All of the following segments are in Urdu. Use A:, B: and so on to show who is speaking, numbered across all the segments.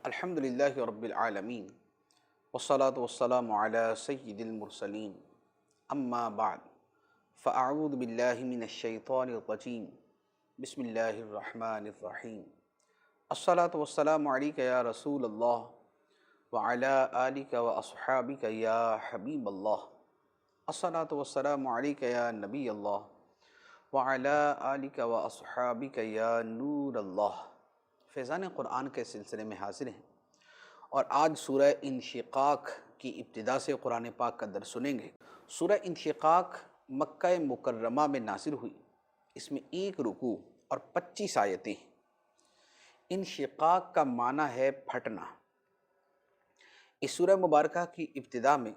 A: الحمد للہ رب العالمین والصلاة والسلام علی سید المرسلین اما بعد فاعوذ باللہ من الشیطان الرجیم بسم اللہ الرحمن الرحیم الصلاة والسلام علیک یا رسول اللہ وعلی آلک واصحابک یا حبیب اللہ الصلاة والسلام علیک یا نبی اللہ وعلی آلک واصحابک یا نور اللہ۔ فیضان قرآن کے سلسلے میں حاضر ہیں اور آج سورہ انشقاق کی ابتدا سے قرآن پاک کا درس سنیں گے۔ سورہ انشقاق مکہ مکرمہ میں نازل ہوئی، اس میں 1 رکوع اور 25 آیتیں ہیں۔ انشقاق کا معنی ہے پھٹنا۔ اس سورہ مبارکہ کی ابتدا میں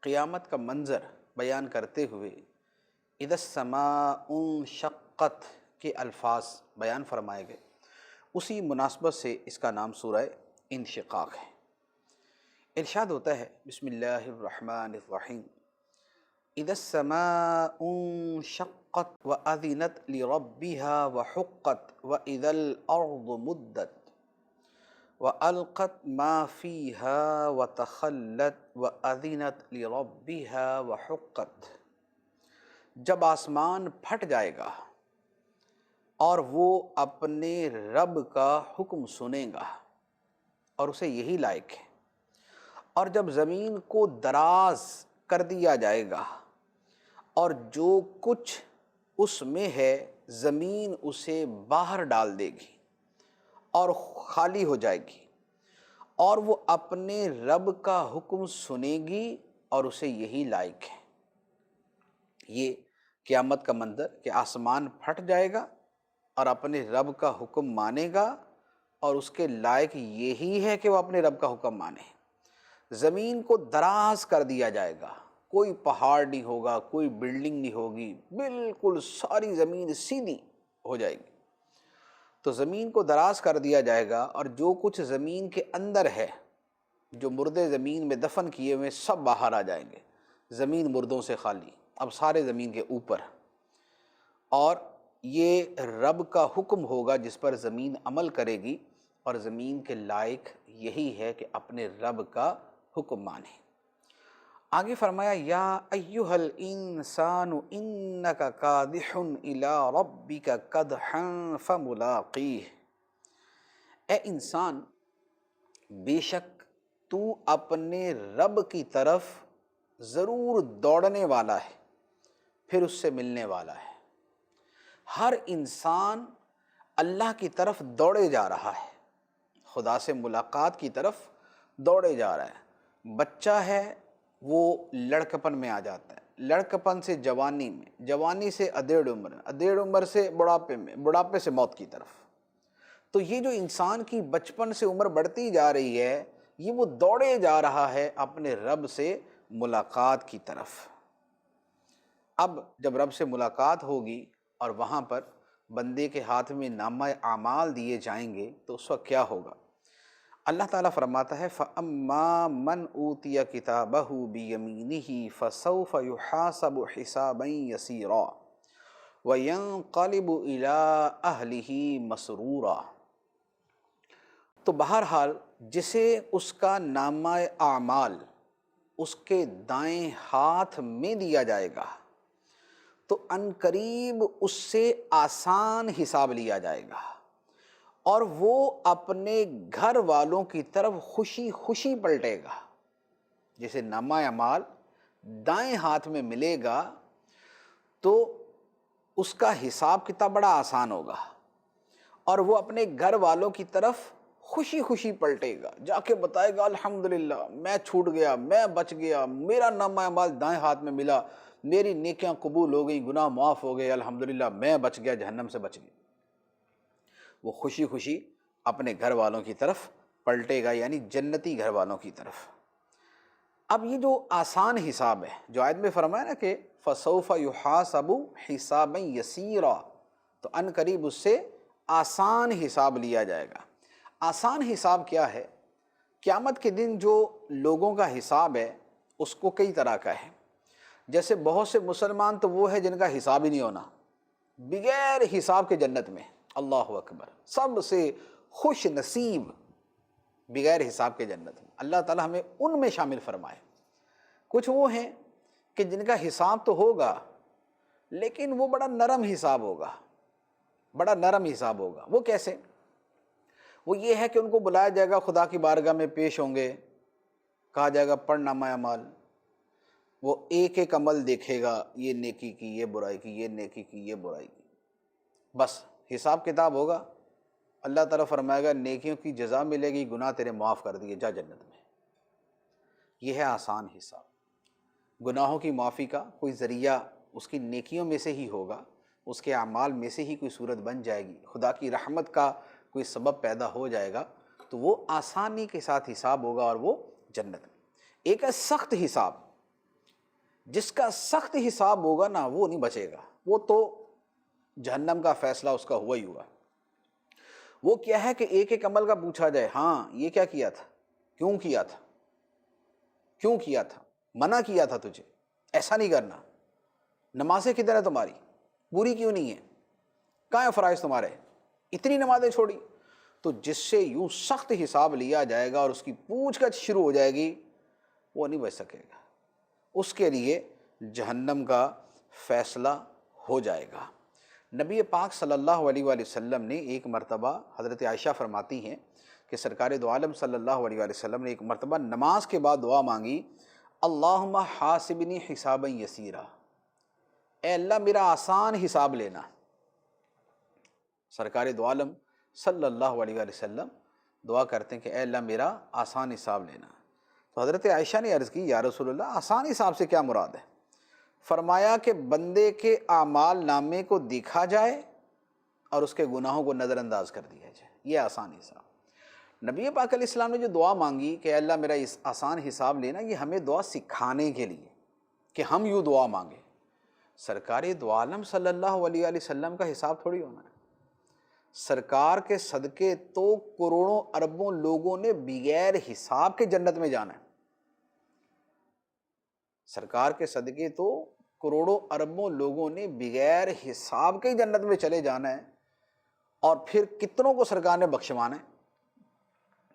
A: قیامت کا منظر بیان کرتے ہوئے اذا السماء انشقت کے الفاظ بیان فرمائے گئے، اسی مناسبت سے اس کا نام سورہ انشقاق ہے۔ ارشاد ہوتا ہے بسم اللہ الرحمن الرحیم اذا السماء انشقت وأذنت لربها وحقت وإذا الأرض مدت وألقت ما فيها وتخلت وأذنت لربها وحقت۔ جب آسمان پھٹ جائے گا اور وہ اپنے رب کا حکم سنے گا اور اسے یہی لائق ہے، اور جب زمین کو دراز کر دیا جائے گا اور جو کچھ اس میں ہے زمین اسے باہر ڈال دے گی اور خالی ہو جائے گی، اور وہ اپنے رب کا حکم سنے گی اور اسے یہی لائق ہے۔ یہ قیامت کا منظر کہ آسمان پھٹ جائے گا اور اپنے رب کا حکم مانے گا، اور اس کے لائق یہی ہے کہ وہ اپنے رب کا حکم مانے۔ زمین کو دراز کر دیا جائے گا، کوئی پہاڑ نہیں ہوگا، کوئی بلڈنگ نہیں ہوگی، بالکل ساری زمین سیدھی ہو جائے گی۔ تو زمین کو دراز کر دیا جائے گا اور جو کچھ زمین کے اندر ہے، جو مردے زمین میں دفن کیے ہوئے سب باہر آ جائیں گے، زمین مردوں سے خالی، اب سارے زمین کے اوپر، اور یہ رب کا حکم ہوگا جس پر زمین عمل کرے گی، اور زمین کے لائق یہی ہے کہ اپنے رب کا حکم مانے۔ آگے فرمایا یا ایھا الانسان انک کادح الی ربک کدحا فملاقیہ۔ اے انسان، بے شک تو اپنے رب کی طرف ضرور دوڑنے والا ہے، پھر اس سے ملنے والا ہے۔ ہر انسان اللہ کی طرف دوڑے جا رہا ہے، خدا سے ملاقات کی طرف دوڑے جا رہا ہے۔ بچہ ہے وہ لڑکپن میں آ جاتا ہے، لڑکپن سے جوانی میں، جوانی سے ادھیڑ عمر، ادھیڑ عمر سے بڑھاپے میں، بڑھاپے سے موت کی طرف۔ تو یہ جو انسان کی بچپن سے عمر بڑھتی جا رہی ہے، یہ وہ دوڑے جا رہا ہے اپنے رب سے ملاقات کی طرف۔ اب جب رب سے ملاقات ہوگی اور وہاں پر بندے کے ہاتھ میں نامہ اعمال دیے جائیں گے تو اس وقت کیا ہوگا؟ اللہ تعالیٰ فرماتا ہے فَأَمَّا مَنْ أُوتِيَ كِتَابَهُ بِيَمِينِهِ فَسَوْفَ يُحَاسَبُ حِسَابًا يَسِيرًا وَيَنْقَلِبُ إِلَىٰ أَهْلِهِ مَسْرُورًا۔ تو بہرحال جسے اس کا نامہ اعمال اس کے دائیں ہاتھ میں دیا جائے گا تو عنقریب اس سے آسان حساب لیا جائے گا، اور وہ اپنے گھر والوں کی طرف خوشی خوشی پلٹے گا۔ جسے نامہ اعمال دائیں ہاتھ میں ملے گا تو اس کا حساب کتاب بڑا آسان ہوگا، اور وہ اپنے گھر والوں کی طرف خوشی خوشی پلٹے گا، جا کے بتائے گا الحمدللہ میں چھوٹ گیا، میں بچ گیا، میرا نامہ اعمال دائیں ہاتھ میں ملا، میری نیکیاں قبول ہو گئی، گناہ معاف ہو گئے، الحمدللہ میں بچ گیا، جہنم سے بچ گیا۔ وہ خوشی خوشی اپنے گھر والوں کی طرف پلٹے گا، یعنی جنتی گھر والوں کی طرف۔ اب یہ جو آسان حساب ہے، جو آیت میں فرمایا نا کہ فَسَوْفَ يُحَاسَبُ حِسَابًا يَسِيرًا، تو ان قریب اس سے آسان حساب لیا جائے گا۔ آسان حساب کیا ہے؟ قیامت کے دن جو لوگوں کا حساب ہے اس کو کئی طرح کا ہے۔ جیسے بہت سے مسلمان تو وہ ہے جن کا حساب ہی نہیں ہونا، بغیر حساب کے جنت میں، اللہ اکبر، سب سے خوش نصیب بغیر حساب کے جنت میں۔ اللہ تعالیٰ ہمیں ان میں شامل فرمائے۔ کچھ وہ ہیں کہ جن کا حساب تو ہوگا لیکن وہ بڑا نرم حساب ہوگا، بڑا نرم حساب ہوگا۔ وہ کیسے؟ وہ یہ ہے کہ ان کو بلایا جائے گا، خدا کی بارگاہ میں پیش ہوں گے، کہا جائے گا پڑھ نامہ اعمال، وہ ایک ایک عمل دیکھے گا، یہ نیکی کی، یہ برائی کی، یہ نیکی کی، یہ برائی کی، بس حساب کتاب ہوگا۔ اللہ تعالیٰ فرمائے گا نیکیوں کی جزا ملے گی، گناہ تیرے معاف کر دیے، جا جنت میں۔ یہ ہے آسان حساب۔ گناہوں کی معافی کا کوئی ذریعہ اس کی نیکیوں میں سے ہی ہوگا، اس کے اعمال میں سے ہی کوئی صورت بن جائے گی، خدا کی رحمت کا کوئی سبب پیدا ہو جائے گا، تو وہ آسانی کے ساتھ حساب ہوگا اور وہ جنت میں۔ ایک ہے سخت حساب، جس کا سخت حساب ہوگا نا وہ نہیں بچے گا، وہ تو جہنم کا فیصلہ اس کا ہوا ہی ہوا۔ وہ کیا ہے کہ ایک ایک عمل کا پوچھا جائے، ہاں یہ کیا کیا تھا، کیوں کیا تھا، کیوں کیا تھا، منع کیا تھا تجھے ایسا نہیں کرنا، نمازیں کدھر ہے تمہاری، پوری کیوں نہیں ہے، کہاں ہے فرائض تمہارے، اتنی نمازیں چھوڑی۔ تو جس سے یوں سخت حساب لیا جائے گا اور اس کی پوچھ گچھ شروع ہو جائے گی، وہ نہیں بچ سکے گا، اس کے لیے جہنم کا فیصلہ ہو جائے گا۔ نبی پاک صلی اللہ علیہ وآلہ وسلم نے ایک مرتبہ، حضرت عائشہ فرماتی ہیں کہ سرکار دو عالم صلی اللہ علیہ وآلہ وسلم نے ایک مرتبہ نماز کے بعد دعا مانگی، اللہم حاسبنی حسابا یسیرا، اے اللہ میرا آسان حساب لینا۔ سرکار دو عالم صلی اللہ علیہ وآلہ وسلم دعا کرتے ہیں کہ اے اللہ میرا آسان حساب لینا۔ تو حضرت عائشہ نے عرض کی یا رسول اللہ آسان حساب سے کیا مراد ہے؟ فرمایا کہ بندے کے اعمال نامے کو دیکھا جائے اور اس کے گناہوں کو نظر انداز کر دیا جائے، یہ آسان حساب۔ نبی پاک علیہ السلام نے جو دعا مانگی کہ اے اللہ میرا اس آسان حساب لینا، یہ ہمیں دعا سکھانے کے لیے کہ ہم یوں دعا مانگیں۔ سرکار دو عالم صلی اللہ علیہ وآلہ وسلم کا حساب تھوڑی ہونا ہے۔ سرکار کے صدقے تو کروڑوں اربوں لوگوں نے بغیر حساب کے جنت میں جانا ہے۔ سرکار کے صدقے تو کروڑوں اربوں لوگوں نے بغیر حساب کے ہی جنت میں چلے جانا ہے، اور پھر کتنوں کو سرکار نے بخشوانا ہے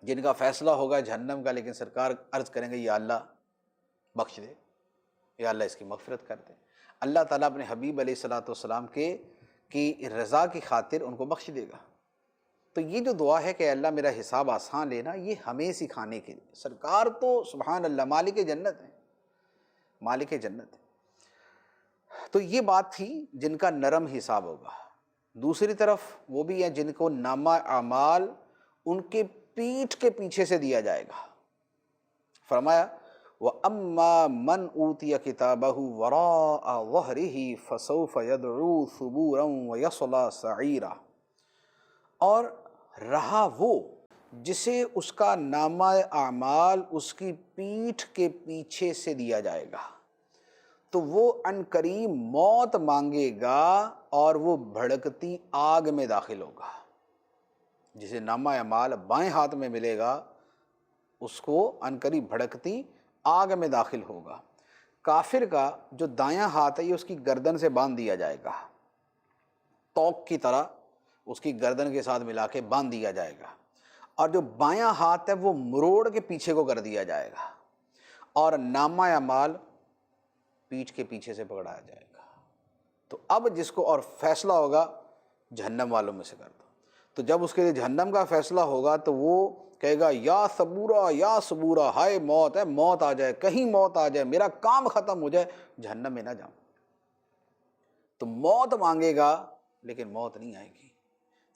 A: جن کا فیصلہ ہوگا جہنم کا، لیکن سرکار عرض کریں گے یا اللہ بخش دے، یا اللہ اس کی مغفرت کر دے۔ اللہ تعالیٰ اپنے حبیب علیہ الصلوۃ والسلام کی رضا کی خاطر ان کو بخش دے گا۔ تو یہ جو دعا ہے کہ اللہ میرا حساب آسان لینا، یہ ہمیں سکھانے کے لیے۔ سرکار تو سبحان اللہ مالک جنت ہے، مالک جنت ہے۔ تو یہ بات تھی جن کا نرم حساب ہوگا۔ دوسری طرف وہ بھی ہیں جن کو نامہ اعمال ان کے پیٹھ کے پیچھے سے دیا جائے گا۔ فرمایا وَأَمَّا مَنْ أُوتِيَ كِتَابَهُ وَرَاءَ ظَهْرِهِ فَسَوْفَ يَدْعُو ثُبُورًا وَيَصْلَىٰ سَعِيرًا، اور رہا وہ جسے اس کا نامہ اعمال اس کی پیٹھ کے پیچھے سے دیا جائے گا، تو وہ عنقریب موت مانگے گا اور وہ بھڑکتی آگ میں داخل ہوگا۔ جسے نامہ اعمال بائیں ہاتھ میں ملے گا اس کو عنقریب بھڑکتی آگ میں داخل ہوگا۔ کافر کا جو دایاں ہاتھ ہے یہ اس کی گردن سے باندھ دیا جائے گا، توق کی طرح اس کی گردن کے ساتھ ملا کے باندھ دیا جائے گا، اور جو بایاں ہاتھ ہے وہ مروڑ کے پیچھے کو کر دیا جائے گا، اور نامہ اعمال پیٹھ کے پیچھے سے پکڑایا جائے گا۔ تو اب جس کو اور فیصلہ ہوگا جہنم والوں میں سے کر دو، تو جب اس کے لیے جہنم کا فیصلہ ہوگا تو وہ کہے گا یا صبورا یا صبورا، ہائے موت ہے، موت آ جائے، کہیں موت آ جائے، میرا کام ختم ہو جائے، جہنم میں نہ جاؤں۔ تو موت مانگے گا لیکن موت نہیں آئے گی۔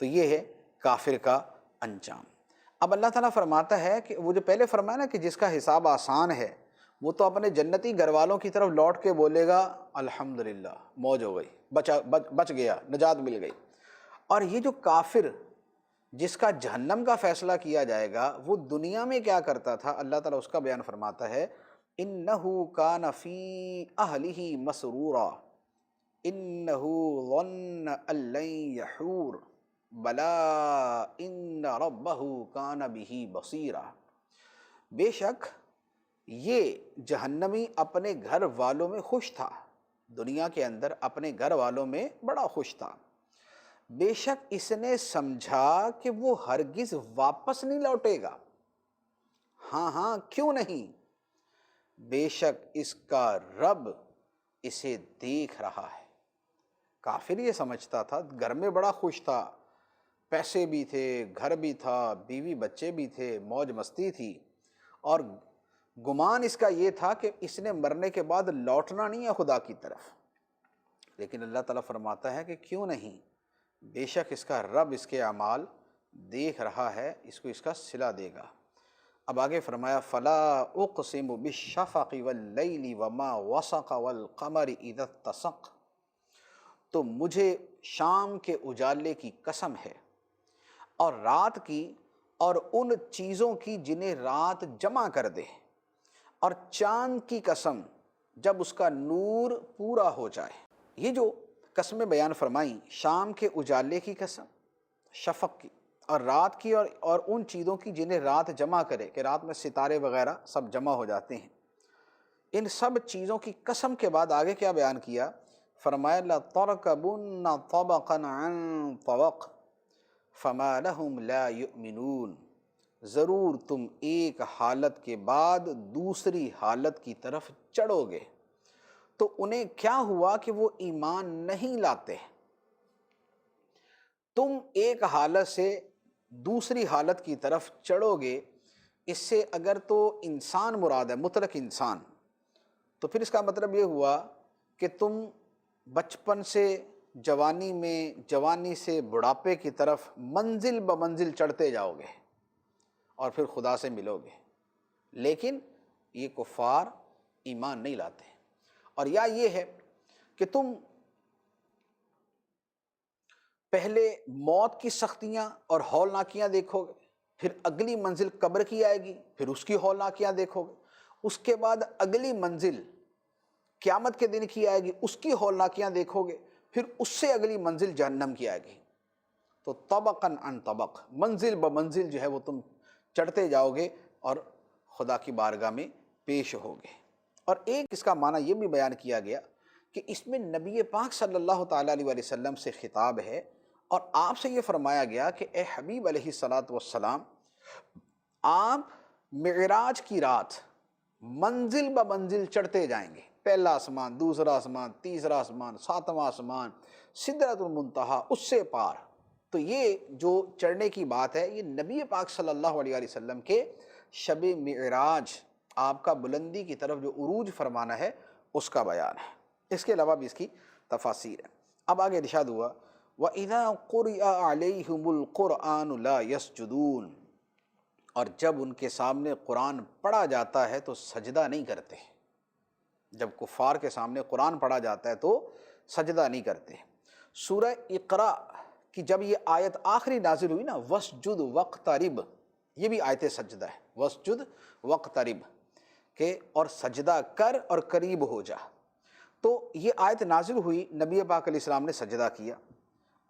A: تو یہ ہے کافر کا انجام۔ اب اللہ تعالیٰ فرماتا ہے کہ وہ جو پہلے فرمایا نا کہ جس کا حساب آسان ہے وہ تو اپنے جنتی گھر والوں کی طرف لوٹ کے بولے گا الحمدللہ موج ہو گئی، بچ گیا، نجات مل گئی۔ اور یہ جو کافر جس کا جہنم کا فیصلہ کیا جائے گا وہ دنیا میں کیا کرتا تھا، اللہ تعالیٰ اس کا بیان فرماتا ہے انہ کان فی اہلہ مسرورا انہ ظن ان لن یحور بلا ان ربہ کان بہ بصیرا۔ بے شک یہ جہنمی اپنے گھر والوں میں خوش تھا، دنیا کے اندر اپنے گھر والوں میں بڑا خوش تھا، بے شک اس نے سمجھا کہ وہ ہرگز واپس نہیں لوٹے گا، ہاں ہاں کیوں نہیں، بے شک اس کا رب اسے دیکھ رہا ہے۔ کافر یہ سمجھتا تھا، گھر میں بڑا خوش تھا، پیسے بھی تھے، گھر بھی تھا، بیوی بچے بھی تھے، موج مستی تھی، اور گمان اس کا یہ تھا کہ اس نے مرنے کے بعد لوٹنا نہیں ہے خدا کی طرف۔ لیکن اللہ تعالیٰ فرماتا ہے کہ کیوں نہیں، بے شک اس کا رب اس کے اعمال دیکھ رہا ہے، اس کو اس کا صلہ دے گا۔ اب آگے فرمایا فلا اقسم بالشفق واللیل وما وسق والقمر اذا اتسق، تو مجھے شام کے اجالے کی قسم ہے، اور رات کی، اور ان چیزوں کی جنہیں رات جمع کر دے، اور چاند کی قسم جب اس کا نور پورا ہو جائے۔ یہ جو قسمیں بیان فرمائیں، شام کے اجالے کی قسم، شفق کی، اور رات کی، اور ان چیزوں کی جنہیں رات جمع کرے، کہ رات میں ستارے وغیرہ سب جمع ہو جاتے ہیں، ان سب چیزوں کی قسم کے بعد آگے کیا بیان کیا؟ فرمایا لَتَرْكَبُنَّ طَبَقًا عَنْ طَبَقٍ فَمَا لَهُمْ لَا يُؤْمِنُونَ، ضرور تم ایک حالت کے بعد دوسری حالت کی طرف چڑھو گے، تو انہیں کیا ہوا کہ وہ ایمان نہیں لاتے۔ تم ایک حالت سے دوسری حالت کی طرف چڑھو گے، اس سے اگر تو انسان مراد ہے، مطلق انسان، تو پھر اس کا مطلب یہ ہوا کہ تم بچپن سے جوانی میں، جوانی سے بڑھاپے کی طرف منزل بمنزل چڑھتے جاؤ گے اور پھر خدا سے ملو گے۔ لیکن یہ کفار ایمان نہیں لاتے۔ اور یا یہ ہے کہ تم پہلے موت کی سختیاں اور ہولناکیاں دیکھو گے، پھر اگلی منزل قبر کی آئے گی، پھر اس کی ہولناکیاں دیکھو گے، اس کے بعد اگلی منزل قیامت کے دن کی آئے گی، اس کی ہولناکیاں دیکھو گے، پھر اس سے اگلی منزل جہنم کی آئے گی۔ تو طبقاً عن طبق، منزل بمنزل جو ہے وہ تم چڑھتے جاؤ گے اور خدا کی بارگاہ میں پیش ہوگے۔ اور ایک اس کا معنی یہ بھی بیان کیا گیا کہ اس میں نبی پاک صلی اللہ تعالیٰ علیہ وسلم سے خطاب ہے، اور آپ سے یہ فرمایا گیا کہ اے حبیب علیہ الصلاۃ والسلام، آپ معراج کی رات منزل بمنزل چڑھتے جائیں گے، پہلا آسمان، دوسرا آسمان، تیسرا آسمان، ساتواں آسمان، سدرۃ المنتہا، اس سے پار۔ تو یہ جو چڑھنے کی بات ہے، یہ نبی پاک صلی اللہ علیہ وسلم کے شب معراج، آپ کا بلندی کی طرف جو عروج فرمانا ہے، اس کا بیان ہے۔ اس کے علاوہ بھی اس کی تفاسیر ہے۔ اب آگے ارشاد ہوا وَإِذَا قُرِئَ عَلَيْهِمُ الْقُرْآنُ لَا يَسْجُدُونَ، اور جب ان کے سامنے قرآن پڑھا جاتا ہے تو سجدہ نہیں کرتے۔ جب کفار کے سامنے قرآن پڑھا جاتا ہے تو سجدہ نہیں کرتے۔ سورہ اقرا کی جب یہ آیت آخری نازل ہوئی نا، وَاسْجُدْ وَاقْتَرِبْ، یہ بھی آیت سجدہ ہے، وَاسْجُدْ وَاقْتَرِبْ، کہ اور سجدہ کر اور قریب ہو جا۔ تو یہ آیت نازل ہوئی، نبی پاک علیہ السلام نے سجدہ کیا،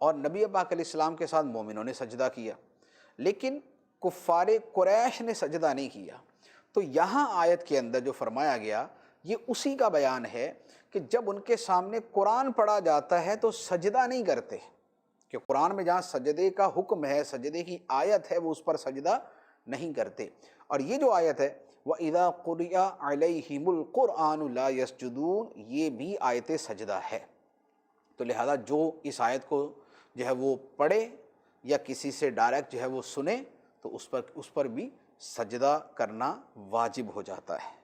A: اور نبی پاک علیہ السلام کے ساتھ مومنوں نے سجدہ کیا، لیکن کفار قریش نے سجدہ نہیں کیا۔ تو یہاں آیت کے اندر جو فرمایا گیا، یہ اسی کا بیان ہے کہ جب ان کے سامنے قرآن پڑھا جاتا ہے تو سجدہ نہیں کرتے، کہ قرآن میں جہاں سجدے کا حکم ہے، سجدے کی آیت ہے، وہ اس پر سجدہ نہیں کرتے۔ اور یہ جو آیت ہے وَإِذَا قُرِئَ عَلَيْهِمُ الْقُرْآنُ لَا يَسْجُدُونَ، یہ بھی آیت سجدہ ہے۔ تو لہذا جو اس آیت کو جو ہے وہ پڑھے یا کسی سے ڈائریکٹ جو ہے وہ سنے، تو اس پر بھی سجدہ کرنا واجب ہو جاتا ہے۔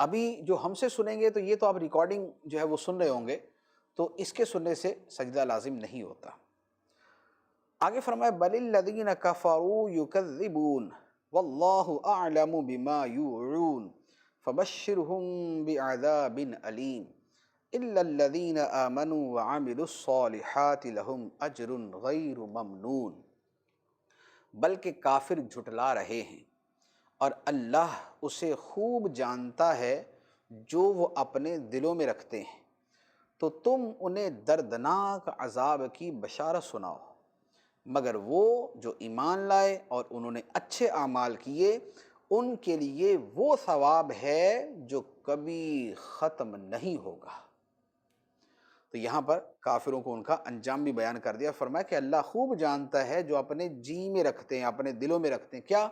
A: ابھی جو ہم سے سنیں گے تو یہ تو آپ ریکارڈنگ جو ہے وہ سن رہے ہوں گے، تو اس کے سننے سے سجدہ لازم نہیں ہوتا۔ آگے فرمایا بل الذین کفروا یکذبون واللہ اعلم بما یوعون فبشرهم بعذاب علیم الا الذین آمنوا وعملوا الصالحات لهم اجر غیر ممنون، بلکہ کافر جھٹلا رہے ہیں اور اللہ اسے خوب جانتا ہے جو وہ اپنے دلوں میں رکھتے ہیں، تو تم انہیں دردناک عذاب کی بشارت سناؤ، مگر وہ جو ایمان لائے اور انہوں نے اچھے اعمال کیے، ان کے لیے وہ ثواب ہے جو کبھی ختم نہیں ہوگا۔ تو یہاں پر کافروں کو ان کا انجام بھی بیان کر دیا، فرمایا کہ اللہ خوب جانتا ہے جو اپنے جی میں رکھتے ہیں، اپنے دلوں میں رکھتے ہیں، کیا؟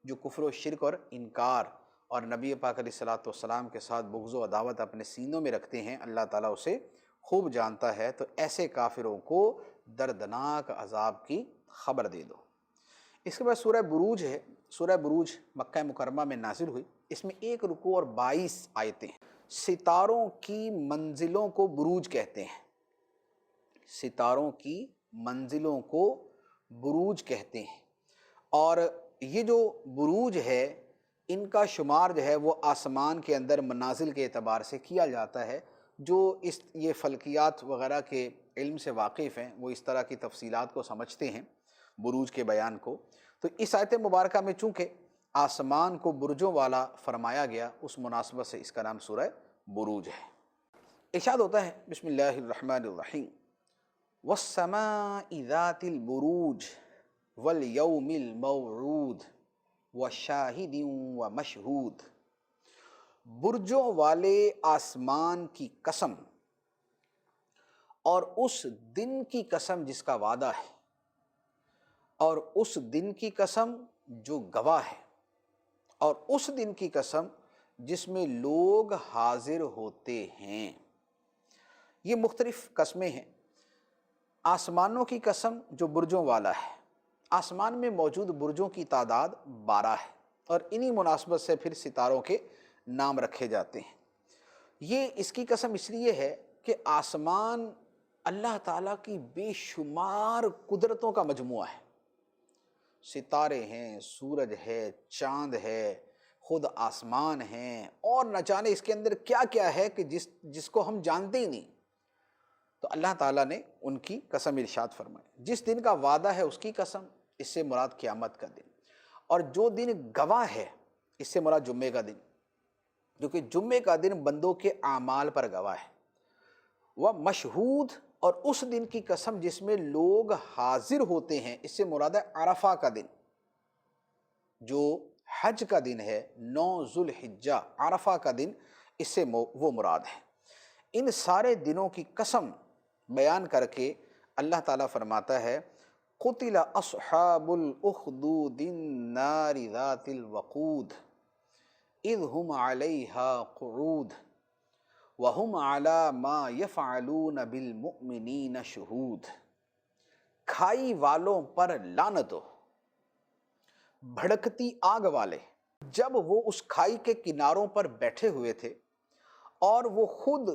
A: جو کفر و شرک اور انکار اور نبی پاک علیہ الصلوۃ والسلام کے ساتھ بغض و عداوت اپنے سینوں میں رکھتے ہیں، اللہ تعالیٰ اسے خوب جانتا ہے۔ تو ایسے کافروں کو دردناک عذاب کی خبر دے دو۔ اس کے بعد سورہ بروج ہے۔ سورہ بروج مکہ مکرمہ میں نازل ہوئی، اس میں 1 رکوع اور 22 آیتیں ہیں۔ ستاروں کی منزلوں کو بروج کہتے ہیں، ستاروں کی منزلوں کو بروج کہتے ہیں، اور یہ جو بروج ہے ان کا شمار جو ہے وہ آسمان کے اندر منازل کے اعتبار سے کیا جاتا ہے۔ جو یہ فلکیات وغیرہ کے علم سے واقف ہیں وہ اس طرح کی تفصیلات کو سمجھتے ہیں، بروج کے بیان کو۔ تو اس آیت مبارکہ میں چونکہ آسمان کو برجوں والا فرمایا گیا، اس مناسبت سے اس کا نام سورہ بروج ہے۔ ارشاد ہوتا ہے بسم اللہ الرحمن الرحیم، وَالسَّمَاءِ ذَاتِ الْبُرُوجِ وَالْيَوْمِ الْمَوْعُودِ وَشَاهِدٍ وَمَشْهُودٍ، برجوں والے آسمان کی قسم اور اس دن کی قسم جس کا وعدہ ہے، اور اس دن کی قسم جو گواہ ہے، اور اس دن کی قسم جس میں لوگ حاضر ہوتے ہیں۔ یہ مختلف قسمیں ہیں۔ آسمانوں کی قسم جو برجوں والا ہے، آسمان میں موجود برجوں کی تعداد 12 ہے، اور انہی مناسبت سے پھر ستاروں کے نام رکھے جاتے ہیں۔ یہ اس کی قسم اس لیے ہے کہ آسمان اللہ تعالیٰ کی بے شمار قدرتوں کا مجموعہ ہے۔ ستارے ہیں، سورج ہے، چاند ہے، خود آسمان ہیں، اور نہ جانے اس کے اندر کیا کیا ہے کہ جس کو ہم جانتے ہی نہیں۔ تو اللہ تعالیٰ نے ان کی قسم ارشاد فرمائی۔ جس دن کا وعدہ ہے اس کی قسم، اس سے مراد قیامت کا دن، اور جو دن گواہ ہے اس سے مراد جمعے کا دن، کیونکہ جمعے کا دن بندوں کے اعمال پر گواہ ہے۔ وہ مشہود، اور اس دن کی قسم جس میں لوگ حاضر ہوتے ہیں، اس سے مراد ہے عرفہ کا دن، جو حج کا دن ہے، 9 ذو الحجہ، عرفہ کا دن، اس سے وہ مراد ہے۔ ان سارے دنوں کی قسم بیان کر کے اللہ تعالیٰ فرماتا ہے قتل اصحاب الاخدود النار ذات الوقود اذ هم علیہا قعود وهم علی ما یفعلون بالمؤمنین شہود۔ کھائی والوں پر لعنت ہو، بھڑکتی آگ والے، جب وہ اس کھائی کے کناروں پر بیٹھے ہوئے تھے اور وہ خود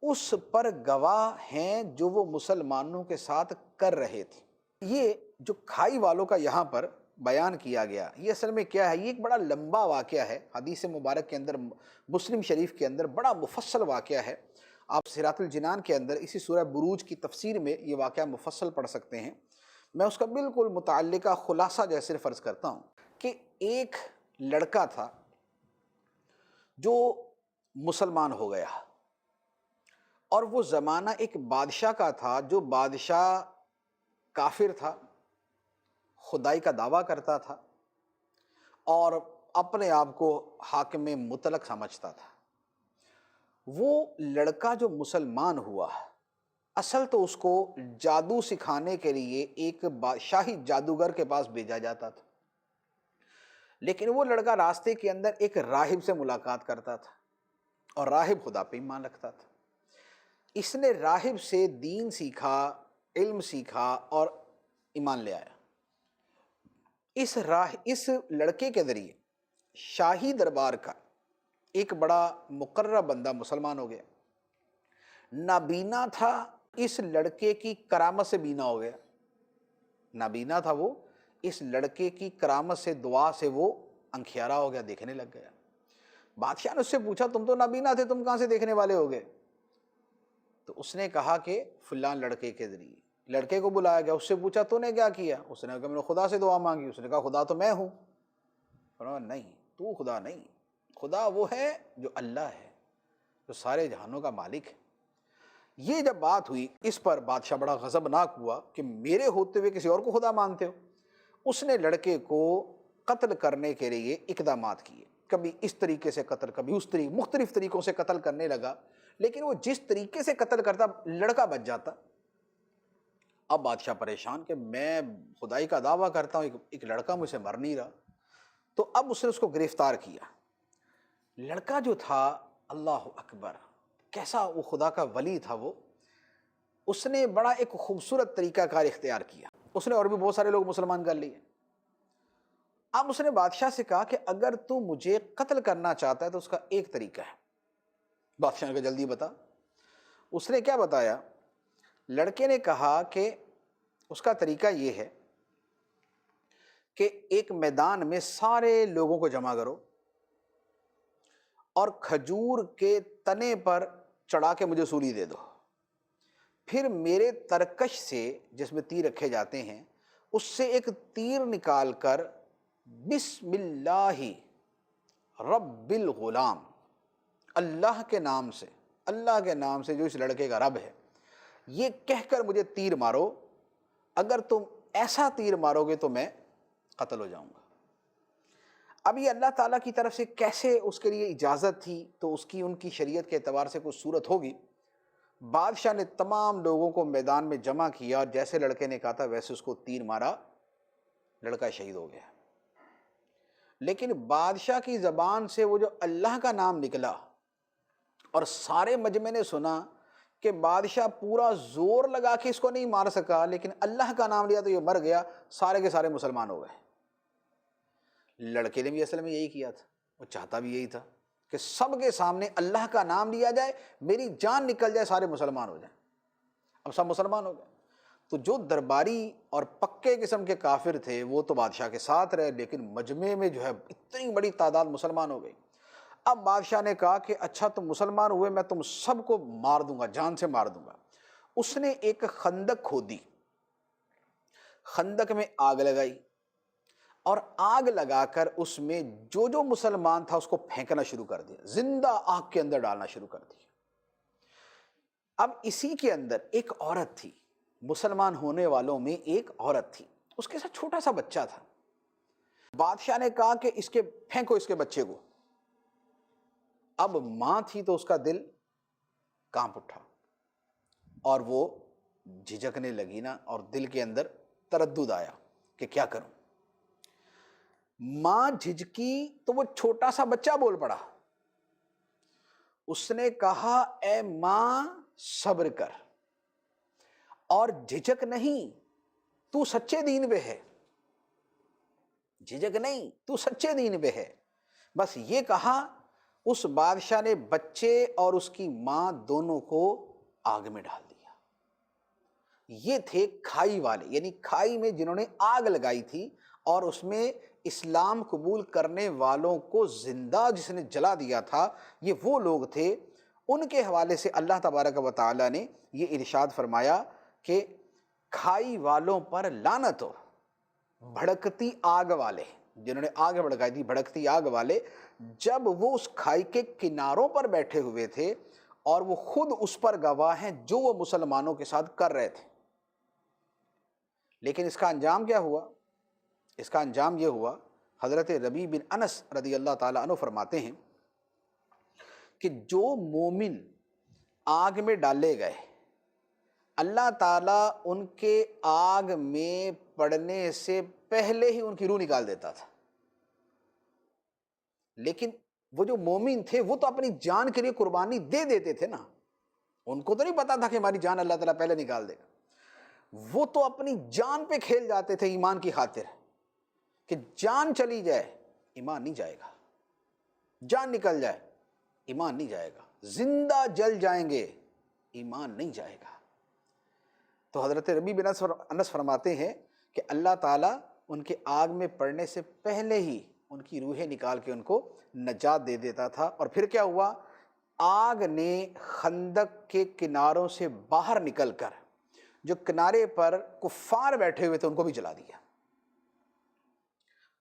A: اس پر گواہ ہیں جو وہ مسلمانوں کے ساتھ کر رہے تھے۔ یہ جو کھائی والوں کا یہاں پر بیان کیا گیا، یہ اصل میں کیا ہے؟ یہ ایک بڑا لمبا واقعہ ہے، حدیث مبارک کے اندر، مسلم شریف کے اندر بڑا مفصل واقعہ ہے۔ آپ صراط الجنان کے اندر اسی سورہ بروج کی تفسیر میں یہ واقعہ مفصل پڑھ سکتے ہیں۔ میں اس کا بالکل متعلقہ خلاصہ جو ہے صرف عرض کرتا ہوں کہ ایک لڑکا تھا جو مسلمان ہو گیا، اور وہ زمانہ ایک بادشاہ کا تھا جو بادشاہ کافر تھا، خدائی کا دعویٰ کرتا تھا، اور اپنے آپ کو حاکم مطلق سمجھتا تھا۔ وہ لڑکا جو مسلمان ہوا، اصل تو اس کو جادو سکھانے کے لیے ایک شاہی جادوگر کے پاس بھیجا جاتا تھا، لیکن وہ لڑکا راستے کے اندر ایک راہب سے ملاقات کرتا تھا، اور راہب خدا پہ ایمان رکھتا تھا۔ اس نے راہب سے دین سیکھا، علم سیکھا اور ایمان لے آیا۔ اس لڑکے کے ذریعے شاہی دربار کا ایک بڑا مقرب بندہ مسلمان ہو گیا۔ نابینا تھا، اس لڑکے کی کرامت سے بینا ہو گیا۔ نابینا تھا وہ، اس لڑکے کی کرامت سے، دعا سے وہ انکھیارا ہو گیا، دیکھنے لگ گیا۔ بادشاہ نے اس سے پوچھا تم تو نابینا تھے، تم کہاں سے دیکھنے والے ہو گئے؟ تو اس نے کہا کہ فلان لڑکے کے ذریعے۔ لڑکے کو بلایا گیا، اس سے پوچھا تو نے کیا کیا؟ اس نے کہا میں نے خدا سے دعا مانگی۔ اس نے کہا خدا تو میں ہوں۔ فرمایا نہیں، تو خدا نہیں، خدا وہ ہے جو اللہ ہے، جو سارے جہانوں کا مالک ہے۔ یہ جب بات ہوئی، اس پر بادشاہ بڑا غضبناک ہوا کہ میرے ہوتے ہوئے کسی اور کو خدا مانتے ہو۔ اس نے لڑکے کو قتل کرنے کے لیے اقدامات کیے، کبھی اس طریقے سے قتل، کبھی اس طریقے، مختلف طریقوں سے قتل کرنے لگا، لیکن وہ جس طریقے سے قتل کرتا لڑکا بچ جاتا۔ اب بادشاہ پریشان کہ میں خدائی کا دعویٰ کرتا ہوں، ایک لڑکا مجھ سے مر نہیں رہا۔ تو اب اس نے اس کو گرفتار کیا۔ لڑکا جو تھا، اللہ اکبر، کیسا وہ خدا کا ولی تھا وہ، اس نے بڑا ایک خوبصورت طریقہ کار اختیار کیا۔ اس نے اور بھی بہت سارے لوگ مسلمان کر لیے۔ اب اس نے بادشاہ سے کہا کہ اگر تو مجھے قتل کرنا چاہتا ہے تو اس کا ایک طریقہ ہے۔ بادشاہ نے کہا جلدی بتا۔ اس نے کیا بتایا؟ لڑکے نے کہا کہ اس کا طریقہ یہ ہے کہ ایک میدان میں سارے لوگوں کو جمع کرو اور کھجور کے تنے پر چڑھا کے مجھے سولی دے دو، پھر میرے ترکش سے، جس میں تیر رکھے جاتے ہیں، اس سے ایک تیر نکال کر بسم اللہ رب الغلام، اللہ کے نام سے جو اس لڑکے کا رب ہے، یہ کہہ کر مجھے تیر مارو۔ اگر تم ایسا تیر مارو گے تو میں قتل ہو جاؤں گا۔ اب یہ اللہ تعالیٰ کی طرف سے کیسے اس کے لیے اجازت تھی، تو اس کی ان کی شریعت کے اعتبار سے کوئی صورت ہوگی۔ بادشاہ نے تمام لوگوں کو میدان میں جمع کیا اور جیسے لڑکے نے کہا تھا ویسے اس کو تیر مارا، لڑکا شہید ہو گیا۔ لیکن بادشاہ کی زبان سے وہ جو اللہ کا نام نکلا اور سارے مجمع نے سنا کہ بادشاہ پورا زور لگا کے اس کو نہیں مار سکا، لیکن اللہ کا نام لیا تو یہ مر گیا، سارے کے سارے مسلمان ہو گئے۔ لڑکے نے بھی اصل میں یہی کیا تھا، وہ چاہتا بھی یہی تھا کہ سب کے سامنے اللہ کا نام لیا جائے، میری جان نکل جائے، سارے مسلمان ہو جائیں۔ اب سب مسلمان ہو گئے۔ تو جو درباری اور پکے قسم کے کافر تھے وہ تو بادشاہ کے ساتھ رہے، لیکن مجمع میں جو ہے اتنی بڑی تعداد مسلمان ہو گئی۔ اب بادشاہ نے کہا کہ اچھا تم مسلمان ہوئے، میں تم سب کو مار دوں گا، جان سے مار دوں گا۔ اس نے ایک خندق کھودی، خندق میں آگ لگائی اور آگ لگا کر اس میں جو جو مسلمان تھا اس کو پھینکنا شروع کر دیا، زندہ آگ کے اندر ڈالنا شروع کر دیا۔ اب اسی کے اندر ایک عورت تھی، مسلمان ہونے والوں میں ایک عورت تھی، اس کے ساتھ چھوٹا سا بچہ تھا۔ بادشاہ نے کہا کہ اس کے پھینکو اس کے بچے کو۔ اب ماں تھی تو اس کا دل کانپ اٹھا اور وہ جھجکنے لگی نا، اور دل کے اندر تردد آیا کہ کیا کروں۔ ماں جھجکی تو وہ چھوٹا سا بچہ بول پڑا۔ اس نے کہا اے ماں صبر کر اور جھجک نہیں، تو سچے دین پہ ہے، جھجک نہیں، تو سچے دین پہ ہے۔ بس یہ کہا، اس بادشاہ نے بچے اور اس کی ماں دونوں کو آگ میں ڈال دیا۔ یہ تھے کھائی والے، یعنی کھائی میں جنہوں نے آگ لگائی تھی اور اس میں اسلام قبول کرنے والوں کو زندہ جس نے جلا دیا تھا، یہ وہ لوگ تھے۔ ان کے حوالے سے اللہ تبارک و تعالی نے یہ ارشاد فرمایا کہ کھائی والوں پر لعنت ہو، بھڑکتی آگ والے، جنہوں نے آگ بھڑکائی تھی، بھڑکتی آگ والے، جب وہ اس کھائی کے کناروں پر بیٹھے ہوئے تھے اور وہ خود اس پر گواہ ہیں جو وہ مسلمانوں کے ساتھ کر رہے تھے۔ لیکن اس کا انجام کیا ہوا؟ اس کا انجام یہ ہوا، حضرت ربیع بن انس رضی اللہ تعالیٰ عنہ فرماتے ہیں کہ جو مومن آگ میں ڈالے گئے، اللہ تعالیٰ ان کے آگ میں پڑنے سے پہلے ہی ان کی روح نکال دیتا تھا۔ لیکن وہ جو مومن تھے وہ تو اپنی جان کے لیے قربانی دے دیتے تھے نا، ان کو تو نہیں پتا تھا کہ ہماری جان اللہ تعالیٰ پہلے نکال دے گا۔ وہ تو اپنی جان پہ کھیل جاتے تھے ایمان کی خاطر، کہ جان چلی جائے ایمان نہیں جائے گا، جان نکل جائے ایمان نہیں جائے گا، زندہ جل جائیں گے ایمان نہیں جائے گا۔ تو حضرت ربیع بن انس فرماتے ہیں کہ اللہ تعالیٰ ان کے آگ میں پڑنے سے پہلے ہی ان کی روحیں نکال کے ان کو نجات دے دیتا تھا۔ اور پھر کیا ہوا؟ آگ نے خندق کے کناروں سے باہر نکل کر جو کنارے پر کفار بیٹھے ہوئے تھے ان کو بھی جلا دیا۔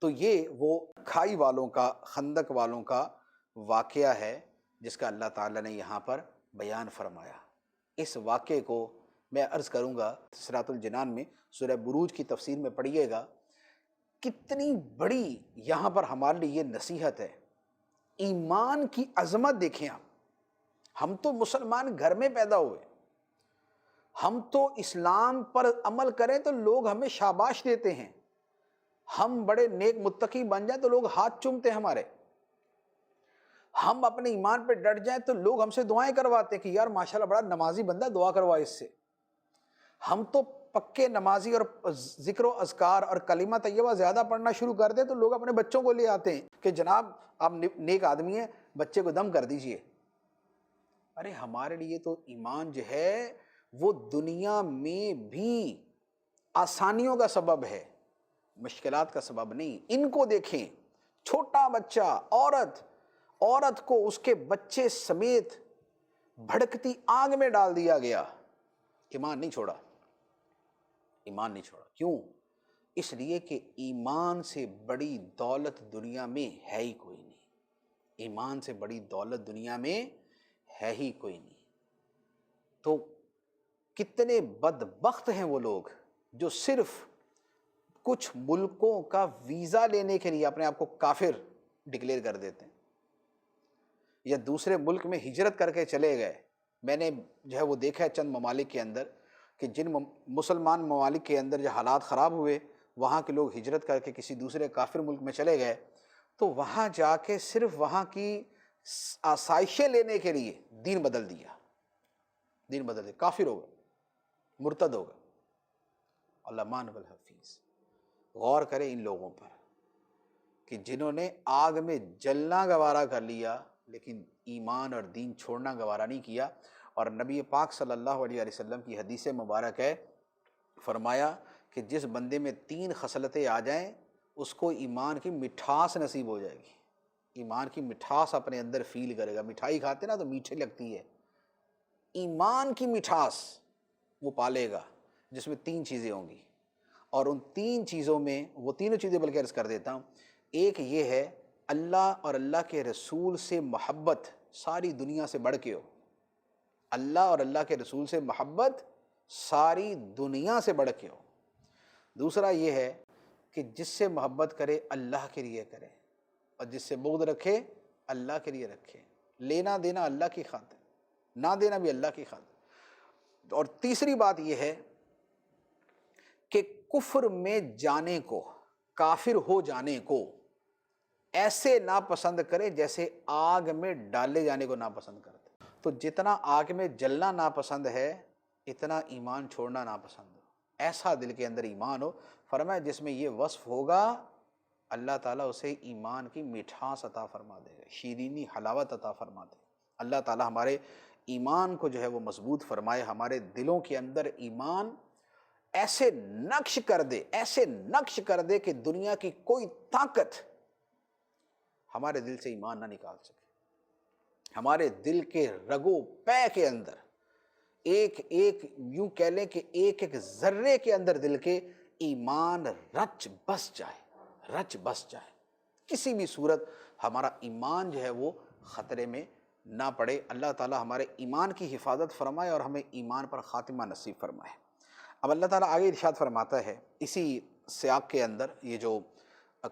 A: تو یہ وہ کھائی والوں کا، خندق والوں کا واقعہ ہے جس کا اللہ تعالیٰ نے یہاں پر بیان فرمایا۔ اس واقعے کو میں عرض کروں گا، صراط الجنان میں سورہ بروج کی تفسیر میں پڑھیے گا، کتنی بڑی یہاں پر ہمارے لیے یہ نصیحت ہے۔ ایمان کی عظمت دیکھیں آپ، ہم تو مسلمان گھر میں پیدا ہوئے، ہم تو اسلام پر عمل کریں تو لوگ ہمیں شاباش دیتے ہیں، ہم بڑے نیک متقی بن جائیں تو لوگ ہاتھ چومتے ہیں ہمارے، ہم اپنے ایمان پہ ڈٹ جائیں تو لوگ ہم سے دعائیں کرواتے ہیں کہ یار ماشاءاللہ بڑا نمازی بندہ، دعا کروا اس سے۔ ہم تو پکے نمازی اور ذکر و اذکار اور کلمہ طیبہ زیادہ پڑھنا شروع کر دیں تو لوگ اپنے بچوں کو لے آتے ہیں کہ جناب آپ نیک آدمی ہیں، بچے کو دم کر دیجئے۔ ارے ہمارے لیے تو ایمان جو ہے وہ دنیا میں بھی آسانیوں کا سبب ہے، مشکلات کا سبب نہیں۔ ان کو دیکھیں، چھوٹا بچہ، عورت کو اس کے بچے سمیت بھڑکتی آگ میں ڈال دیا گیا، ایمان نہیں چھوڑا، ایمان نہیں چھوڑا۔ کیوں؟ اس لیے کہ ایمان سے بڑی دولت دنیا میں ہے ہی کوئی نہیں، ایمان سے بڑی دولت دنیا میں ہے ہی کوئی نہیں۔ تو کتنے بدبخت ہیں وہ لوگ جو صرف کچھ ملکوں کا ویزا لینے کے لیے اپنے آپ کو کافر ڈکلیئر کر دیتے ہیں، یا دوسرے ملک میں ہجرت کر کے چلے گئے۔ میں نے جو ہے وہ دیکھا ہے چند ممالک کے اندر کہ جن مسلمان ممالک کے اندر جو حالات خراب ہوئے، وہاں کے لوگ ہجرت کر کے کسی دوسرے کافر ملک میں چلے گئے، تو وہاں جا کے صرف وہاں کی آسائشیں لینے کے لیے دین بدل دیا، کافر ہو گئے، مرتد ہو گئے۔ اللہ مان والحفیظ۔ غور کریں ان لوگوں پر کہ جنہوں نے آگ میں جلنا گوارا کر لیا لیکن ایمان اور دین چھوڑنا گوارا نہیں کیا۔ اور نبی پاک صلی اللہ علیہ وسلم کی حدیث مبارک ہے، فرمایا کہ جس بندے میں 3 خصلتیں آ جائیں اس کو ایمان کی مٹھاس نصیب ہو جائے گی، ایمان کی مٹھاس اپنے اندر فیل کرے گا۔ مٹھائی کھاتے نا تو میٹھے لگتی ہے، ایمان کی مٹھاس وہ پالے گا جس میں 3 چیزیں ہوں گی، اور ان 3 چیزوں میں وہ تینوں چیزیں بلکہ عرض کر دیتا ہوں۔ ایک یہ ہے اللہ اور اللہ کے رسول سے محبت ساری دنیا سے بڑھ کے ہو، اللہ اور اللہ کے رسول سے محبت ساری دنیا سے بڑھ کے ہو۔ دوسرا یہ ہے کہ جس سے محبت کرے اللہ کے لیے کرے، اور جس سے بغض رکھے اللہ کے لیے رکھے، لینا دینا اللہ کی خاطر، نہ دینا بھی اللہ کی خاطر۔ اور تیسری بات یہ ہے کہ کفر میں جانے کو، کافر ہو جانے کو ایسے ناپسند کرے جیسے آگ میں ڈالے جانے کو ناپسند کرتے۔ تو جتنا آگ میں جلنا ناپسند ہے اتنا ایمان چھوڑنا ناپسند ہو۔ ایسا دل کے اندر ایمان ہو، فرمایا جس میں یہ وصف ہوگا اللہ تعالیٰ اسے ایمان کی مٹھاس عطا فرما دے گا، شیرینی حلاوت عطا فرما دے گا۔ اللہ تعالیٰ ہمارے ایمان کو جو ہے وہ مضبوط فرمائے، ہمارے دلوں کے اندر ایمان ایسے نقش کر دے، ایسے نقش کر دے کہ دنیا کی کوئی طاقت ہمارے دل سے ایمان نہ نکال سکے۔ ہمارے دل کے رگو پے کے اندر ایک یوں کہہ لیں کہ ایک ذرے کے اندر دل کے ایمان رچ بس جائے، کسی بھی صورت ہمارا ایمان جو ہے وہ خطرے میں نہ پڑے۔ اللہ تعالی ہمارے ایمان کی حفاظت فرمائے اور ہمیں ایمان پر خاتمہ نصیب فرمائے۔ اب اللہ تعالیٰ آگے ارشاد فرماتا ہے اسی سیاق کے اندر، یہ جو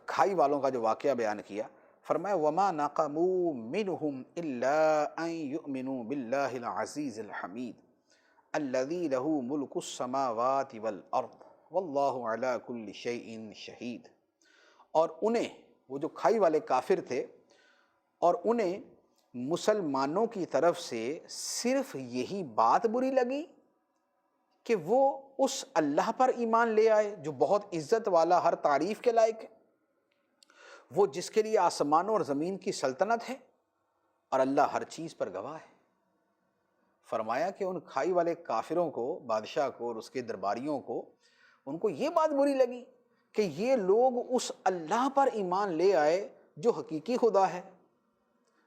A: کھائی والوں کا جو واقعہ بیان کیا، فرمایا وَمَا نَقَمُوا مِنْهُمْ إِلَّا أَن يُؤْمِنُوا بِاللَّهِ الْعَزِيزِ الْحَمِيدِ الَّذِي لَهُ مُلْكُ السَّمَاوَاتِ وَالْأَرْضِ وَاللَّهُ عَلَى كُلِّ شَيْءٍ شَهِيدٌ۔ اور انہیں، وہ جو کھائی والے کافر تھے، اور انہیں مسلمانوں کی طرف سے صرف یہی بات بری لگی کہ وہ اس اللہ پر ایمان لے آئے جو بہت عزت والا، ہر تعریف کے لائق ہے، وہ جس کے لیے آسمانوں اور زمین کی سلطنت ہے، اور اللہ ہر چیز پر گواہ ہے۔ فرمایا کہ ان کھائی والے کافروں کو، بادشاہ کو اور اس کے درباریوں کو، ان کو یہ بات بری لگی کہ یہ لوگ اس اللہ پر ایمان لے آئے جو حقیقی خدا ہے،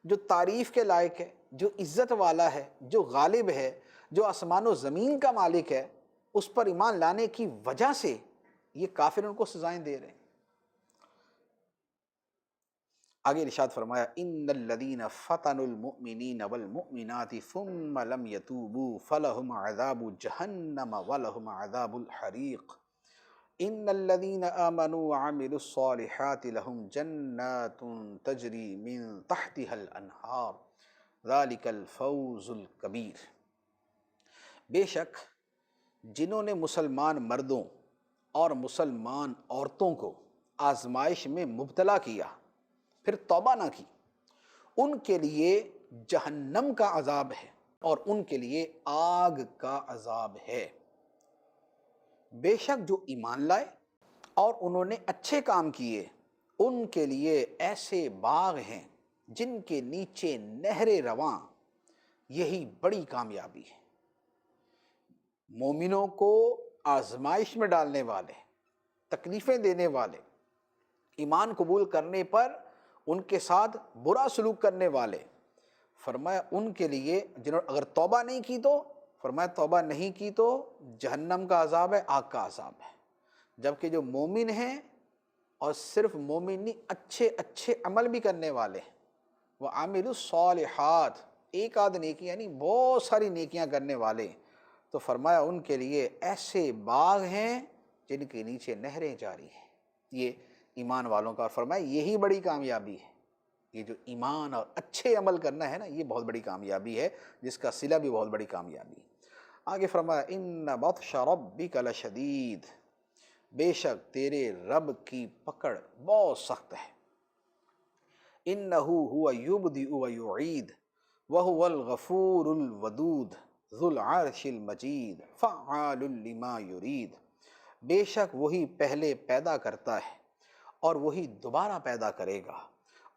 A: جو تعریف کے لائق ہے، جو عزت والا ہے، جو غالب ہے، جو آسمان و زمین کا مالک ہے۔ اس پر ایمان لانے کی وجہ سے یہ کافر ان کو سزائیں دے رہے ہیں۔ آگے ارشاد فرمایا ان الذین فتنوا المؤمنین والمؤمنات ثم لم یتوبوا فلہم عذاب جہنم ولہم عذاب الحریق ان الذین آمنوا وعملوا الصالحات لہم جنات تجری من تحتها الانہار ذالک الفوز الکبیر۔ بے شک جنہوں نے مسلمان مردوں اور مسلمان عورتوں کو آزمائش میں مبتلا کیا پھر توبہ نہ کی، ان کے لیے جہنم کا عذاب ہے اور ان کے لیے آگ کا عذاب ہے۔ بے شک جو ایمان لائے اور انہوں نے اچھے کام کیے ان کے لیے ایسے باغ ہیں جن کے نیچے نہریں رواں، یہی بڑی کامیابی ہے۔ مومنوں کو آزمائش میں ڈالنے والے، تکلیفیں دینے والے، ایمان قبول کرنے پر ان کے ساتھ برا سلوک کرنے والے، فرمایا ان کے لیے جنہوں اگر توبہ نہیں کی تو فرمایا توبہ نہیں کی تو جہنم کا عذاب ہے، آگ کا عذاب ہے۔ جبکہ جو مومن ہیں اور صرف مومن نہیں اچھے اچھے عمل بھی کرنے والے ہیں، وہ عامل الصالحات، ایک آدھ نیکی یعنی بہت ساری نیکیاں کرنے والے، تو فرمایا ان کے لیے ایسے باغ ہیں جن کے نیچے نہریں جاری ہیں۔ یہ ایمان والوں کا، اور فرمایا یہی بڑی کامیابی ہے۔ یہ جو ایمان اور اچھے عمل کرنا ہے نا، یہ بہت بڑی کامیابی ہے، جس کا صلہ بھی بہت بڑی کامیابی ہے۔ آگے فرمایا ان بطش ربک لشدید، بے شک تیرے رب کی پکڑ بہت سخت ہے۔ انہ هو یبدئ ویعید وہو الغفور الودود ذو العرش المجید فعال لما یرید، بے شک وہی پہلے پیدا کرتا ہے اور وہی دوبارہ پیدا کرے گا،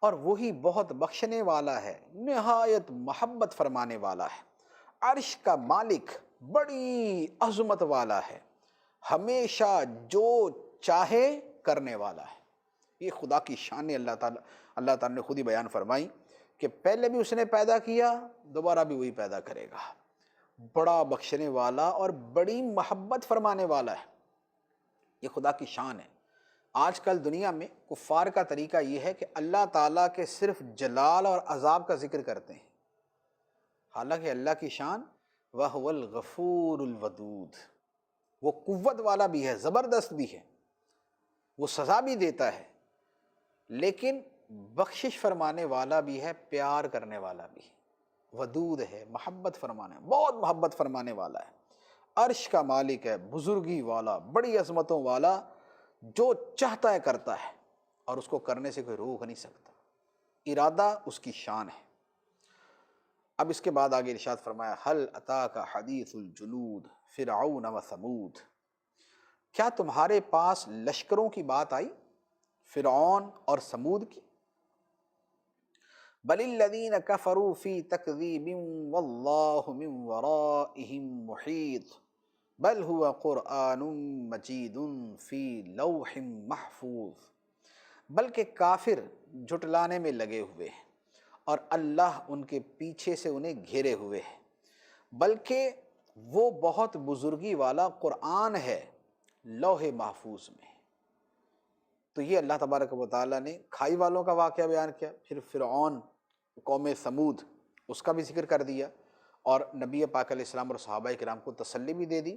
A: اور وہی بہت بخشنے والا ہے، نہایت محبت فرمانے والا ہے، عرش کا مالک، بڑی عظمت والا ہے، ہمیشہ جو چاہے کرنے والا ہے۔ یہ خدا کی شان اللہ تعالیٰ نے خود ہی بیان فرمائی کہ پہلے بھی اس نے پیدا کیا، دوبارہ بھی وہی پیدا کرے گا، بڑا بخشنے والا اور بڑی محبت فرمانے والا ہے۔ یہ خدا کی شان ہے۔ آج کل دنیا میں کفار کا طریقہ یہ ہے کہ اللہ تعالیٰ کے صرف جلال اور عذاب کا ذکر کرتے ہیں، حالانکہ اللہ کی شان وَهُوَ الْغَفُورُ الْوَدُودُ، وہ قوت والا بھی ہے، زبردست بھی ہے، وہ سزا بھی دیتا ہے، لیکن بخشش فرمانے والا بھی ہے، پیار کرنے والا بھی ہے، ودود ہے، محبت فرمانے، بہت محبت فرمانے والا ہے، عرش کا مالک ہے، بزرگی والا، بڑی عظمتوں والا، جو چاہتا ہے کرتا ہے اور اس کو کرنے سے کوئی روک نہیں سکتا، ارادہ اس کی شان ہے۔ اب اس کے بعد آگے ارشاد فرمایا هل اتاک حدیث الجنود فرعون و ثمود، کیا تمہارے پاس لشکروں کی بات آئی، فرعون اور ثمود کی؟ بل الذین کفروا فی تکذیب واللہ من ورائہم محیط بل هو قرآن مجید فی لوح محفوظ، بلکہ کافر جھٹلانے میں لگے ہوئے ہیں اور اللہ ان کے پیچھے سے انہیں گھیرے ہوئے ہے، بلکہ وہ بہت بزرگی والا قرآن ہے لوح محفوظ میں۔ تو یہ اللہ تبارک و تعالیٰ نے کھائی والوں کا واقعہ بیان کیا، پھر فرعون قوم ثمود اس کا بھی ذکر کر دیا، اور نبی پاک علیہ السلام اور صحابہ کرام کو تسلی بھی دے دی،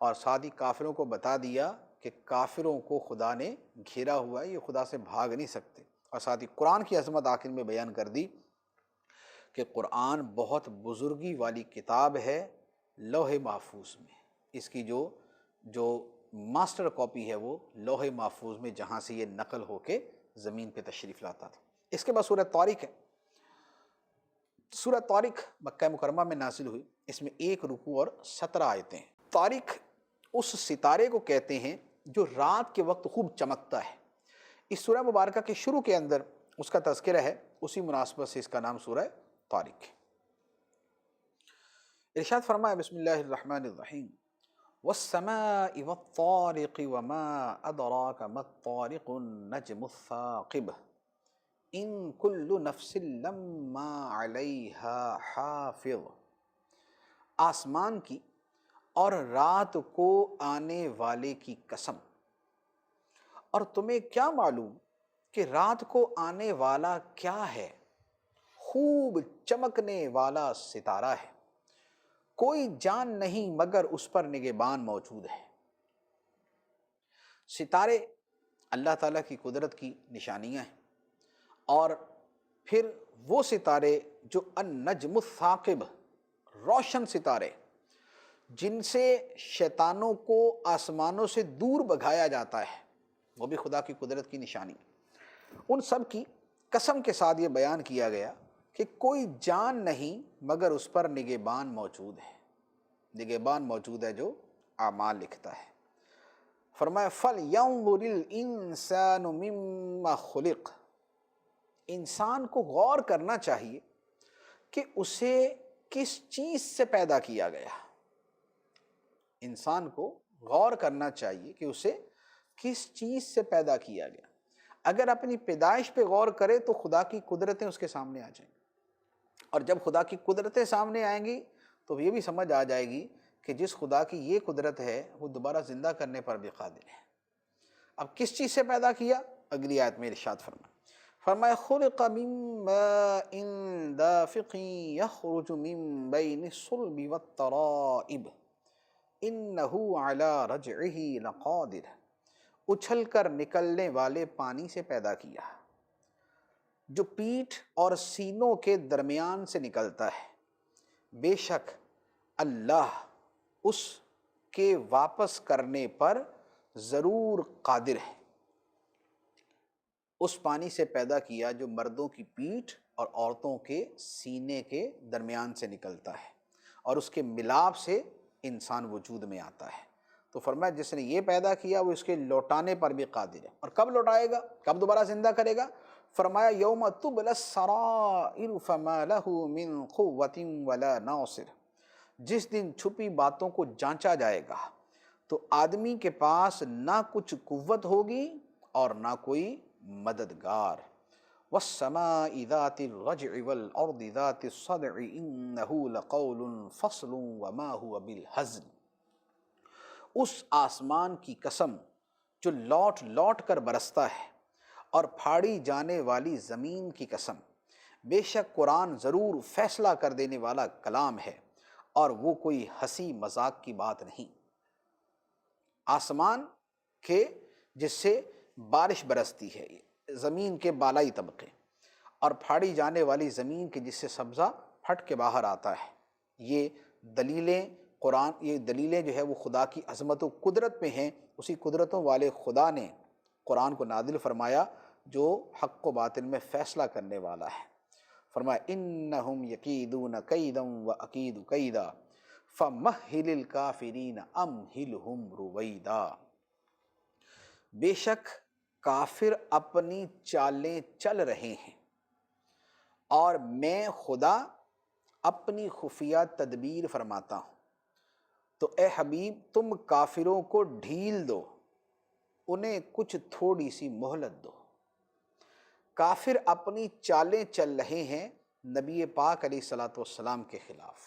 A: اور ساتھ ہی کافروں کو بتا دیا کہ کافروں کو خدا نے گھیرا ہوا ہے، یہ خدا سے بھاگ نہیں سکتے، اور ساتھ ہی قرآن کی عظمت آخر میں بیان کر دی کہ قرآن بہت بزرگی والی کتاب ہے لوح محفوظ میں، اس کی جو ماسٹر کاپی ہے وہ لوح محفوظ میں، جہاں سے یہ نقل ہو کے زمین پہ تشریف لاتا تھا۔ اس کے بعد سورہ طارق ہے۔ سورہ طارق مکہ مکرمہ میں نازل ہوئی، اس میں 1 رکوع اور 17 آیتیں ہیں۔ طارق اس ستارے کو کہتے ہیں جو رات کے وقت خوب چمکتا ہے۔ اس سورہ مبارکہ کے شروع کے اندر اس کا تذکرہ ہے، اسی مناسبت سے اس کا نام سورہ طارق۔ ارشاد فرمایا بسم اللہ الرحمن الرحیم والسماء والطارق وما ادراک ما الطارق النجم الثاقب ان کل نفس لما علیہا حافظ، آسمان کی اور رات کو آنے والے کی قسم، اور تمہیں کیا معلوم کہ رات کو آنے والا کیا ہے، خوب چمکنے والا ستارہ ہے، کوئی جان نہیں مگر اس پر نگہبان موجود ہے۔ ستارے اللہ تعالیٰ کی قدرت کی نشانیاں ہیں، اور پھر وہ ستارے جو النجم الثاقب، روشن ستارے، جن سے شیطانوں کو آسمانوں سے دور بھگایا جاتا ہے، وہ بھی خدا کی قدرت کی نشانی۔ ان سب کی قسم کے ساتھ یہ بیان کیا گیا کہ کوئی جان نہیں مگر اس پر نگہبان موجود ہے، نگہبان موجود ہے جو اعمال لکھتا ہے۔ فرمایا فَلْيَنظُرِ الْإِنسَانُ مِمَّا خُلِقَ، انسان کو غور کرنا چاہیے کہ اسے کس چیز سے پیدا کیا گیا۔ انسان کو غور کرنا چاہیے کہ اسے کس چیز سے پیدا کیا گیا۔ اگر اپنی پیدائش پہ غور کرے تو خدا کی قدرتیں اس کے سامنے آ جائیں گی، اور جب خدا کی قدرتیں سامنے آئیں گی تو یہ بھی سمجھ آ جائے گی کہ جس خدا کی یہ قدرت ہے وہ دوبارہ زندہ کرنے پر بھی قادر ہے۔ اب کس چیز سے پیدا کیا؟ اگلی آیت میں ارشاد فرمایا خلق من ماء دافق یخرج من بین الصلب والترائب انہ علی رجعہ لقادر، اچھل کر نکلنے والے پانی سے پیدا کیا جو پیٹھ اور سینوں کے درمیان سے نکلتا ہے، بے شک اللہ اس کے واپس کرنے پر ضرور قادر ہے۔ اس پانی سے پیدا کیا جو مردوں کی پیٹھ اور عورتوں کے سینے کے درمیان سے نکلتا ہے، اور اس کے ملاپ سے انسان وجود میں آتا ہے۔ تو فرمایا جس نے یہ پیدا کیا وہ اس کے لوٹانے پر بھی قادر ہے۔ اور کب لوٹائے گا؟ کب دوبارہ زندہ کرے گا؟ فرمایا یوم تبلی السرائر فما لہ من قوۃ ولا ناصر، جس دن چھپی باتوں کو جانچا جائے گا تو آدمی کے پاس نہ کچھ قوت ہوگی اور نہ کوئی مددگار۔ والسماء ذات الرجع والارض ذات الصدع انہ لقول فصل وما هو بالہزل، اس آسمان کی قسم جو لوٹ لوٹ کر برستا ہے، اور پھاڑی جانے والی زمین کی قسم، بے شک قرآن ضرور فیصلہ کر دینے والا کلام ہے اور وہ کوئی ہنسی مذاق کی بات نہیں۔ آسمان کے جس سے بارش برستی ہے، زمین کے بالائی طبقے، اور پھاڑی جانے والی زمین کے جس سے سبزہ پھٹ کے باہر آتا ہے، یہ دلیلیں قرآن، یہ دلیلیں جو ہے وہ خدا کی عظمت و قدرت میں ہیں۔ اسی قدرتوں والے خدا نے قرآن کو نازل فرمایا جو حق و باطل میں فیصلہ کرنے والا ہے۔ فرمایا انہم یکیدون کیدا واکید کیدا فمہل الکافرین امہلہم رویدا، بے شک کافر اپنی چالیں چل رہے ہیں اور میں خدا اپنی خفیہ تدبیر فرماتا ہوں۔ تو اے حبیب تم کافروں کو ڈھیل دو، انہیں کچھ تھوڑی سی مہلت دو۔ کافر اپنی چالیں چل رہے ہیں نبی پاک علیہ الصلوۃ والسلام کے خلاف،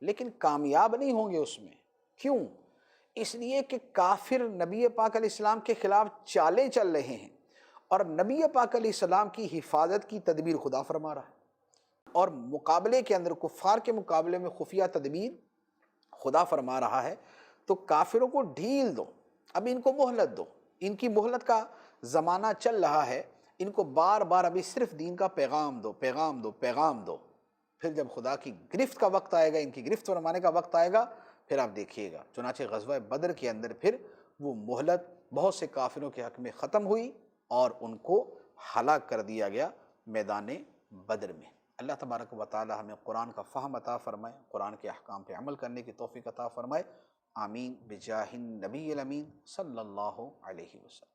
A: لیکن کامیاب نہیں ہوں گے اس میں۔ کیوں؟ اس لیے کہ کافر نبی پاک علیہ السلام کے خلاف چالیں چل رہے ہیں، اور نبی پاک علیہ السلام کی حفاظت کی تدبیر خدا فرما رہا ہے، اور مقابلے کے اندر کفار کے مقابلے میں خفیہ تدبیر خدا فرما رہا ہے۔ تو کافروں کو ڈھیل دو، اب ان کو مہلت دو، ان کی مہلت کا زمانہ چل رہا ہے، ان کو بار بار ابھی صرف دین کا پیغام دو، پیغام دو، پیغام دو۔ پھر جب خدا کی گرفت کا وقت آئے گا، ان کی گرفت فرمانے کا وقت آئے گا، پھر آپ دیکھیے گا چنانچہ غزوہ بدر کے اندر پھر وہ مہلت بہت سے کافروں کے حق میں ختم ہوئی اور ان کو ہلاک کر دیا گیا میدان بدر میں۔ اللہ تبارک و تعالی ہمیں قرآن کا فہم عطا فرمائے، قرآن کے احکام پہ عمل کرنے کی توفیق عطا فرمائے، آمین بجاہ النبی الامین صلی اللہ علیہ وسلم۔